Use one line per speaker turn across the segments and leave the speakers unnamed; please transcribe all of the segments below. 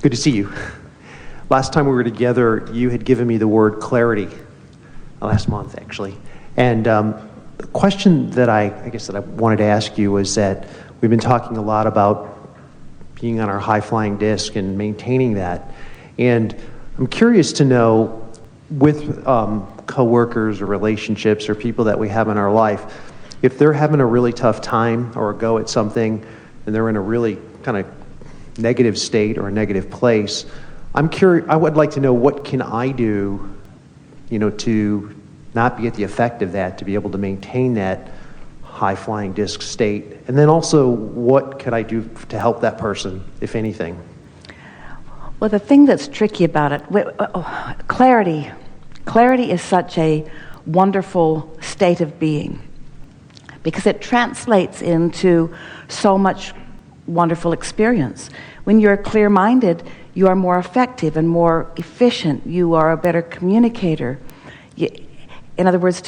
Good to see you. Last time we were together, you had given me the word clarity, last month actually. And the question that I wanted to ask you was that we've been talking a lot about being on our high-flying disc and maintaining that. And I'm curious to know, with coworkers or relationships or people that we have in our life, if they're having a really tough time or a go at something and they're in a really kind of negative state or a negative place, I'm curious. I would like to know, what can I do, to not be at the effect of that, to be able to maintain that high-flying disc state, and then also what could I do to help that person, if anything?
Well, the thing that's tricky about it, clarity is such a wonderful state of being because it translates into so much wonderful experience. When you're clear-minded, you are more effective and more efficient. You are a better communicator. In other words,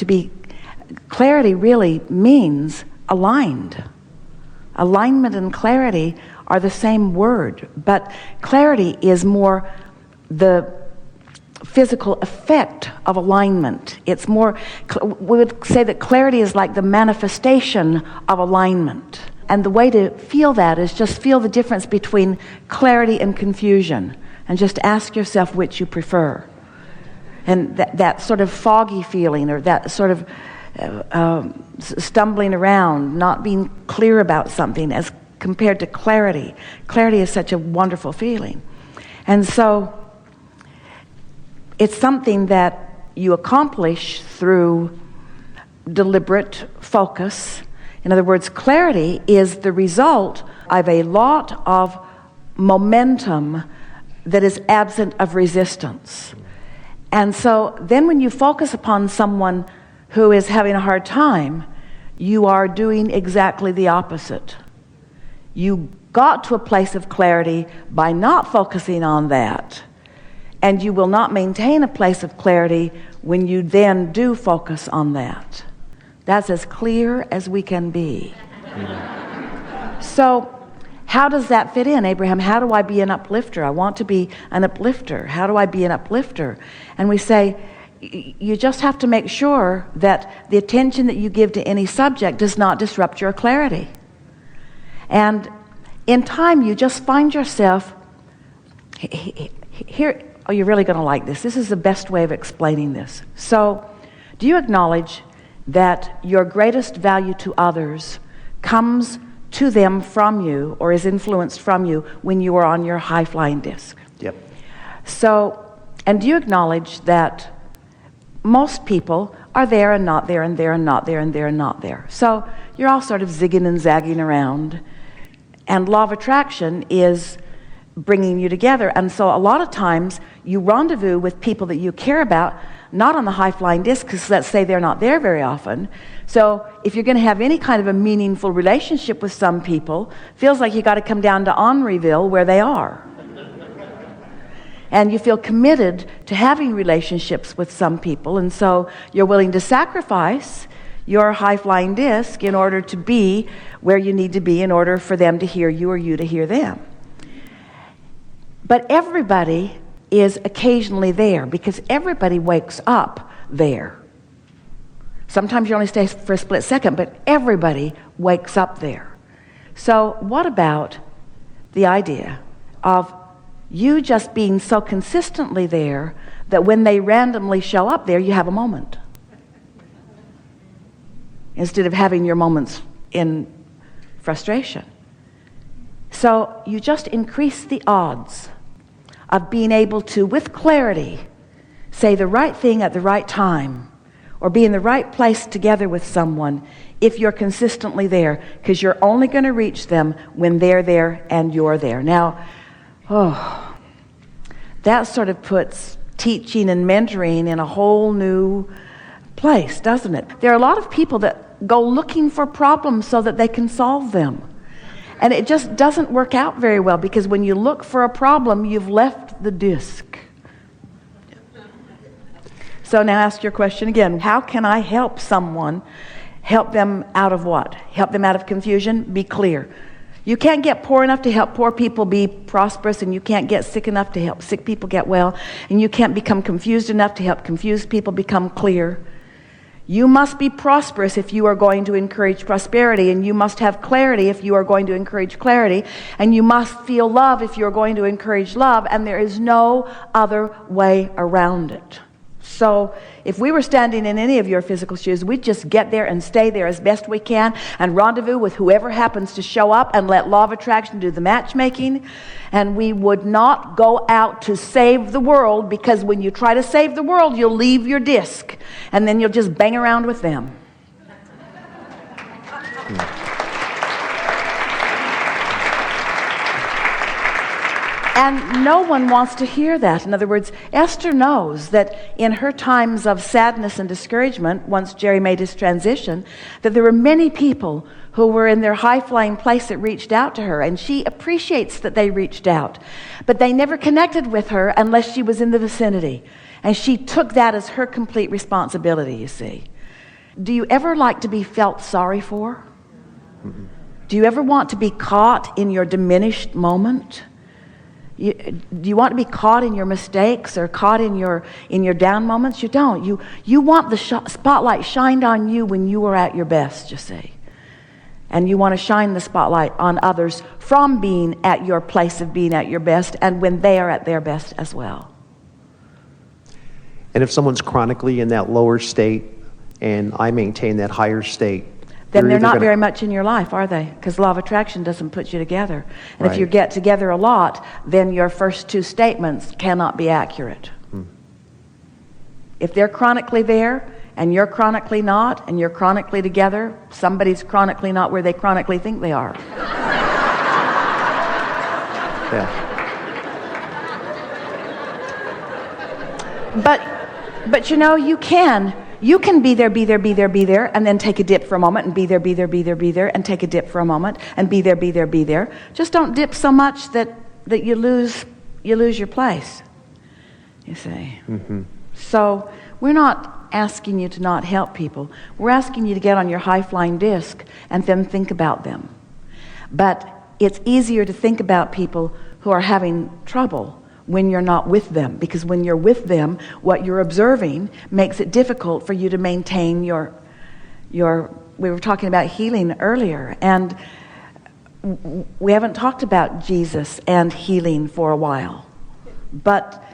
clarity really means aligned. Alignment and clarity are the same word, but clarity is more the physical effect of alignment. It's more, we would say that clarity is like the manifestation of alignment. And the way to feel that is just feel the difference between clarity and confusion, and just ask yourself which you prefer. And that sort of foggy feeling, or that sort of stumbling around, not being clear about something, as compared to clarity. Clarity is such a wonderful feeling. And so it's something that you accomplish through deliberate focus. In other words, clarity is the result of a lot of momentum that is absent of resistance. And so then when you focus upon someone who is having a hard time, you are doing exactly the opposite. You got to a place of clarity by not focusing on that, and you will not maintain a place of clarity when you then do focus on that. That's as clear as we can be. So how does that fit in, Abraham? How do I be an uplifter? I want to be an uplifter. How do I be an uplifter? And we say, you just have to make sure that the attention that you give to any subject does not disrupt your clarity. And in time, you just find yourself here. Oh, you're really going to like this. This is the best way of explaining this. So, do you acknowledge that your greatest value to others comes to them from you, or is influenced from you, when you are on your high-flying disc?
Yep.
So, and do you acknowledge that most people are there and not there and there and not there and there and not there? So you're all sort of zigging and zagging around, and law of attraction is bringing you together. And so a lot of times you rendezvous with people that you care about, not on the high-flying disc, because let's say they're not there very often. So if you're going to have any kind of a meaningful relationship with some people, feels like you got to come down to Henryville where they are. And you feel committed to having relationships with some people, and so you're willing to sacrifice your high-flying disc in order to be where you need to be in order for them to hear you or you to hear them. But everybody is occasionally there, because everybody wakes up there. Sometimes you only stay for a split second, but everybody wakes up there. So what about the idea of you just being so consistently there that when they randomly show up there, you have a moment, instead of having your moments in frustration? So you just increase the odds of being able to, with clarity, say the right thing at the right time, or be in the right place together with someone if you're consistently there, because you're only going to reach them when they're there and you're there. Now, that sort of puts teaching and mentoring in a whole new place, doesn't it? There are a lot of people that go looking for problems so that they can solve them. And it just doesn't work out very well, because when you look for a problem, you've left the disc. So now ask your question again. How can I help someone? Help them out of what? Help them out of confusion? Be clear. You can't get poor enough to help poor people be prosperous, and you can't get sick enough to help sick people get well, and you can't become confused enough to help confused people become clear. You must be prosperous if you are going to encourage prosperity, and you must have clarity if you are going to encourage clarity, and you must feel love if you're going to encourage love, and there is no other way around it. So if we were standing in any of your physical shoes, we'd just get there and stay there as best we can and rendezvous with whoever happens to show up and let law of attraction do the matchmaking. And we would not go out to save the world, because when you try to save the world, you'll leave your disc and then you'll just bang around with them. And no one wants to hear that. In other words, Esther knows that in her times of sadness and discouragement, once Jerry made his transition, that there were many people who were in their high-flying place that reached out to her, and she appreciates that they reached out. But they never connected with her unless she was in the vicinity. And she took that as her complete responsibility, you see. Do you ever like to be felt sorry for? Mm-hmm. Do you ever want to be caught in your diminished moment? Do you want to be caught in your mistakes or caught in your down moments? You don't. You want the spotlight shined on you when you are at your best, you see. And you want to shine the spotlight on others from being at your place of being at your best, and when they are at their best as well.
And if someone's chronically in that lower state and I maintain that higher state,
then they're not very much in your life, are they? Because law of attraction doesn't put you together. And
right.
If you get together a lot, then your first two statements cannot be accurate. If they're chronically there, and you're chronically not, and you're chronically together, somebody's chronically not where they chronically think they are.
Yeah.
But you know, you can be there, and then take a dip for a moment, and be there, and take a dip for a moment, and be there. Just don't dip so much that you lose your place, you see. Mm-hmm. So we're not asking you to not help people. We're asking you to get on your high-flying disc and then think about them. But it's easier to think about people who are having trouble when you're not with them, because when you're with them, what you're observing makes it difficult for you to maintain your we were talking about healing earlier, and we haven't talked about Jesus and healing for a while, but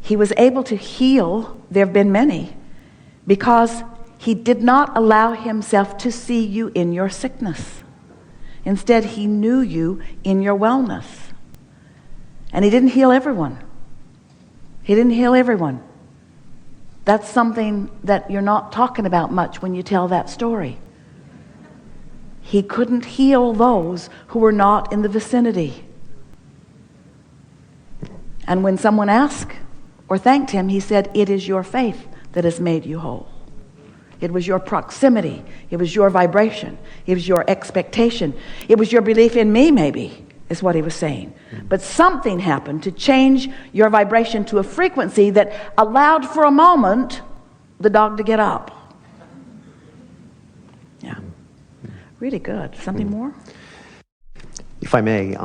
he was able to heal. There have been many, because he did not allow himself to see you in your sickness. Instead, he knew you in your wellness. And he didn't heal everyone. That's something that you're not talking about much when you tell that story. He couldn't heal those who were not in the vicinity. And when someone asked or thanked him, he said, "It is your faith that has made you whole. It was your proximity. It was your vibration. It was your expectation. It was your belief in me, maybe," is what he was saying. But something happened to change your vibration to a frequency that allowed for a moment the dog to get up. Yeah. Really good. Something more?
If I may,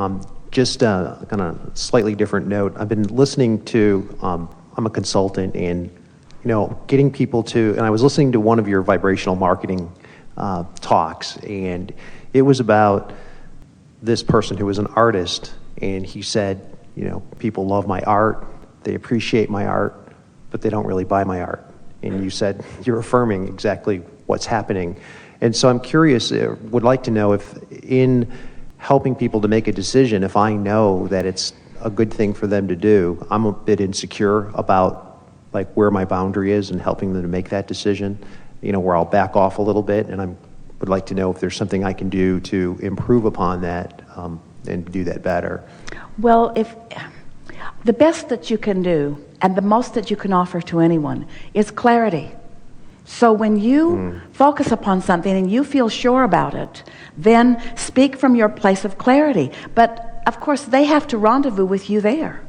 just on a slightly different note, I've been listening to, I'm a consultant, and getting people to, and I was listening to one of your vibrational marketing talks, and it was about this person who was an artist, and he said, people love my art, they appreciate my art, but they don't really buy my art. And you said you're affirming exactly what's happening. And so I'm curious, would like to know if in helping people to make a decision, if I know that it's a good thing for them to do, I'm a bit insecure about like where my boundary is and helping them to make that decision, where I'll back off a little bit, and I would like to know if there's something I can do to improve upon that and do that better.
Well, if the best that you can do and the most that you can offer to anyone is clarity. So when you focus upon something and you feel sure about it, then speak from your place of clarity. But of course, they have to rendezvous with you there.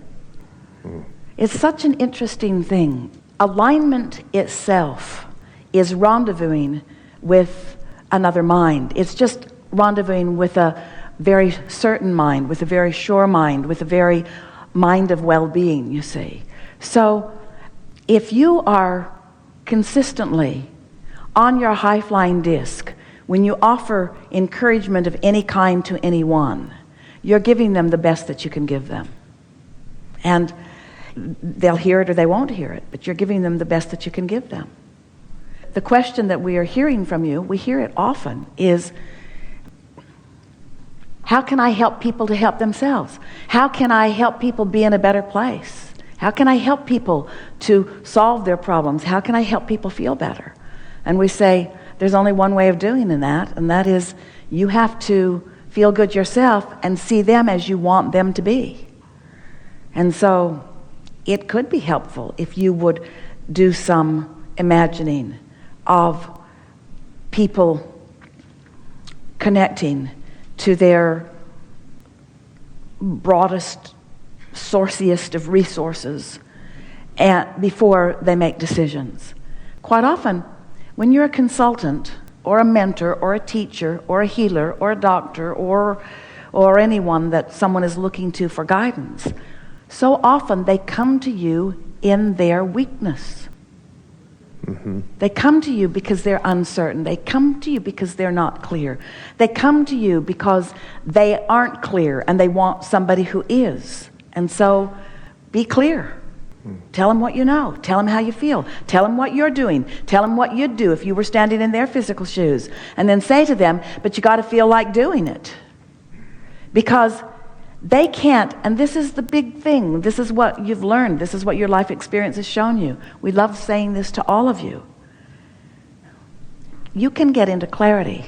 It's such an interesting thing. Alignment itself is rendezvousing with another mind. It's just rendezvousing with very certain mind, with a very sure mind, with a very mind of well-being, you see. So if you are consistently on your high-flying disc, when you offer encouragement of any kind to anyone, you're giving them the best that you can give them. And they'll hear it or they won't hear it, but you're giving them the best that you can give them. The question that we are hearing from you, we hear it often, is how can I help people to help themselves? How can I help people be in a better place? How can I help people to solve their problems? How can I help people feel better? And we say, there's only one way of doing that, and that is you have to feel good yourself and see them as you want them to be. And so it could be helpful if you would do some imagining of people connecting to their broadest, sourciest of resources and before they make decisions. Quite often, when you're a consultant or a mentor or a teacher or a healer or a doctor or anyone that someone is looking to for guidance, so often they come to you in their weakness. Mm-hmm. They come to you because they're uncertain. They come to you because they're not clear. They come to you because they aren't clear and they want somebody who is. And so be clear. Tell them what you know. Tell them how you feel. Tell them what you're doing. Tell them what you'd do if you were standing in their physical shoes. And then say to them, but you got to feel like doing it. Because they can't, and this is the big thing. This is what you've learned. This is what your life experience has shown you. We love saying this to all of you. You can get into clarity,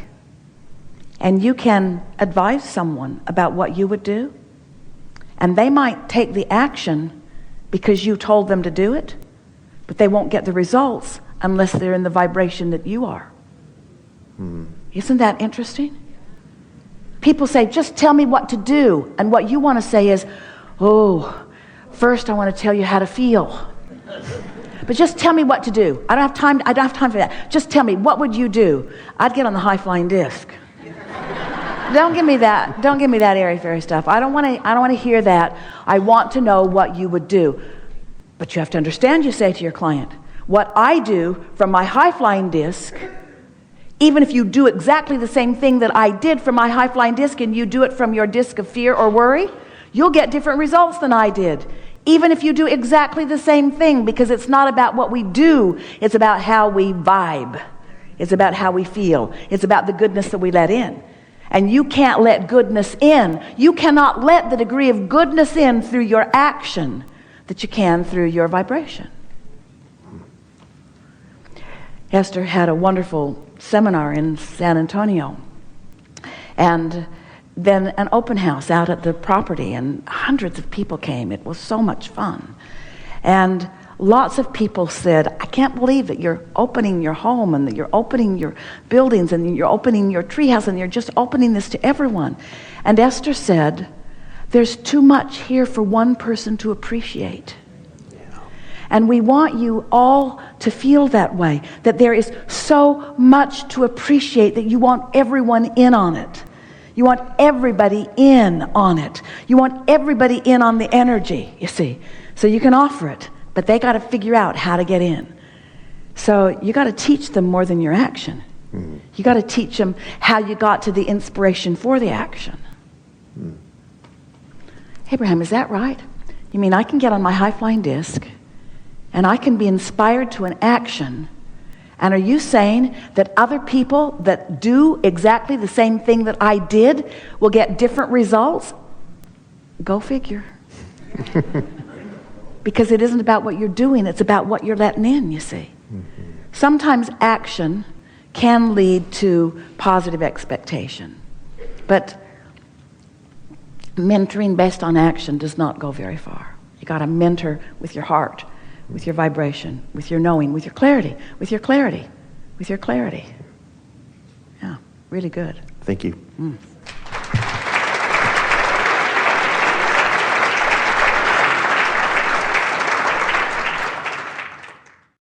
and you can advise someone about what you would do, and they might take the action because you told them to do it, but they won't get the results unless they're in the vibration that you are. Isn't that interesting? People say, just tell me what to do. And what you want to say is, oh, first I want to tell you how to feel. But just tell me what to do. I don't have time for that. Just tell me, what would you do? I'd get on the high-flying disc. Don't give me that. Don't give me that airy-fairy stuff. I don't want to hear that. I want to know what you would do. But you have to understand, you say to your client, what I do from my high-flying disc, even if you do exactly the same thing that I did from my high-flying disc and you do it from your disc of fear or worry, you'll get different results than I did. Even if you do exactly the same thing, because it's not about what we do, it's about how we vibe. It's about how we feel. It's about the goodness that we let in. And you can't let goodness in. You cannot let the degree of goodness in through your action that you can through your vibration. Esther had a wonderful seminar in San Antonio, and then an open house out at the property, and hundreds of people came. It was so much fun. And lots of people said, I can't believe that you're opening your home and that you're opening your buildings and you're opening your treehouse and you're just opening this to everyone. And Esther said, there's too much here for one person to appreciate. And we want you all to feel that way, that there is so much to appreciate that you want everyone in on it. You want everybody in on it. You want everybody in on the energy, you see. So you can offer it, but they got to figure out how to get in. So you got to teach them more than your action. Mm-hmm. You got to teach them how you got to the inspiration for the action. Mm. Abraham, is that right? You mean I can get on my high-flying disc and I can be inspired to an action, and are you saying that other people that do exactly the same thing that I did will get different results? Go figure. Because it isn't about what you're doing, it's about what you're letting in, you see. Mm-hmm. Sometimes action can lead to positive expectation, but mentoring based on action does not go very far. You got to mentor with your heart, with your vibration, with your knowing, with your clarity, with your clarity, with your clarity. Yeah, really good.
Thank you.
Mm.